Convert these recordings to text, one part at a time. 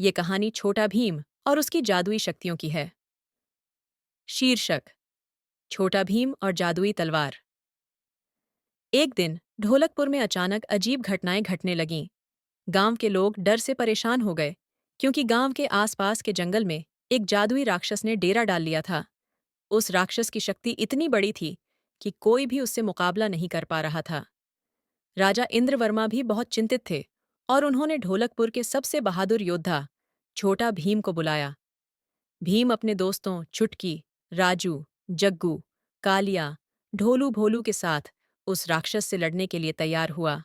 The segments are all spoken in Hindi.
ये कहानी छोटा भीम और उसकी जादुई शक्तियों की है। शीर्षक: छोटा भीम और जादुई तलवार। एक दिन ढोलकपुर में अचानक अजीब घटनाएं घटने लगीं। गांव के लोग डर से परेशान हो गए, क्योंकि गांव के आसपास के जंगल में एक जादुई राक्षस ने डेरा डाल लिया था। उस राक्षस की शक्ति इतनी बड़ी थी कि कोई भी उससे मुकाबला नहीं कर पा रहा था। राजा इंद्रवर्मा भी बहुत चिंतित थे और उन्होंने ढोलकपुर के सबसे बहादुर योद्धा छोटा भीम को बुलाया। भीम अपने दोस्तों चुटकी, राजू, जग्गू, कालिया, ढोलू भोलू के साथ उस राक्षस से लड़ने के लिए तैयार हुआ।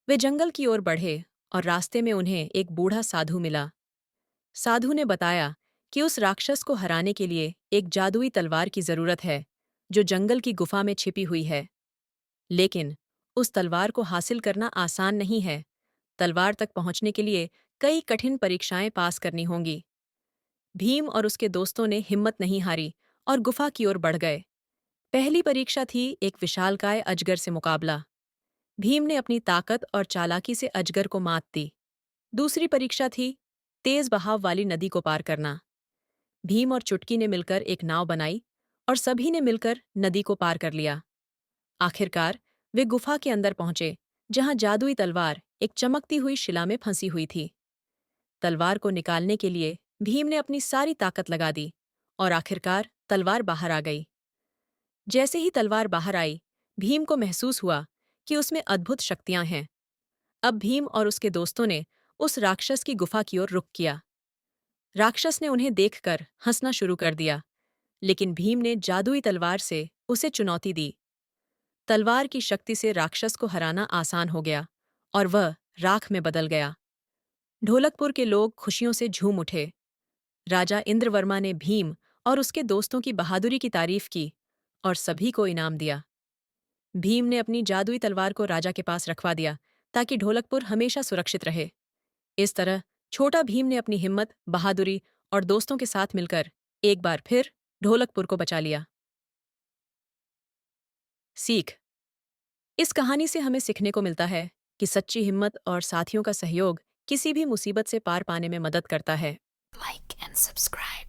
वे जंगल की ओर बढ़े और रास्ते में उन्हें एक बूढ़ा साधु मिला। साधु ने बताया कि उस राक्षस को हराने के लिए एक जादुई तलवार की जरूरत है, जो जंगल की गुफा में छिपी हुई है। लेकिन उस तलवार को हासिल करना आसान नहीं है। तलवार तक पहुंचने के लिए कई कठिन परीक्षाएं पास करनी होंगी। भीम और उसके दोस्तों ने हिम्मत नहीं हारी और गुफा की ओर बढ़ गए। पहली परीक्षा थी एक विशालकाय अजगर से मुकाबला। भीम ने अपनी ताकत और चालाकी से अजगर को मात दी। दूसरी परीक्षा थी तेज बहाव वाली नदी को पार करना। भीम और चुटकी ने मिलकर एक नाव बनाई और सभी ने मिलकर नदी को पार कर लिया। आखिरकार वे गुफा के अंदर पहुंचे, जहां जादुई तलवार एक चमकती हुई शिला में फंसी हुई थी। तलवार को निकालने के लिए भीम ने अपनी सारी ताकत लगा दी और आखिरकार तलवार बाहर आ गई। जैसे ही तलवार बाहर आई, भीम को महसूस हुआ कि उसमें अद्भुत शक्तियां हैं। अब भीम और उसके दोस्तों ने उस राक्षस की गुफा की ओर रुख किया। राक्षस ने उन्हें देखकर हंसना शुरू कर दिया, लेकिन भीम ने जादुई तलवार से उसे चुनौती दी। तलवार की शक्ति से राक्षस को हराना आसान हो गया और वह राख में बदल गया। ढोलकपुर के लोग खुशियों से झूम उठे। राजा इंद्रवर्मा ने भीम और उसके दोस्तों की बहादुरी की तारीफ की और सभी को इनाम दिया। भीम ने अपनी जादुई तलवार को राजा के पास रखवा दिया, ताकि ढोलकपुर हमेशा सुरक्षित रहे। इस तरह छोटा भीम ने अपनी हिम्मत, बहादुरी और दोस्तों के साथ मिलकर एक बार फिर ढोलकपुर को बचा लिया। सीख: इस कहानी से हमें सीखने को मिलता है कि सच्ची हिम्मत और साथियों का सहयोग किसी भी मुसीबत से पार पाने में मदद करता है। Like and subscribe.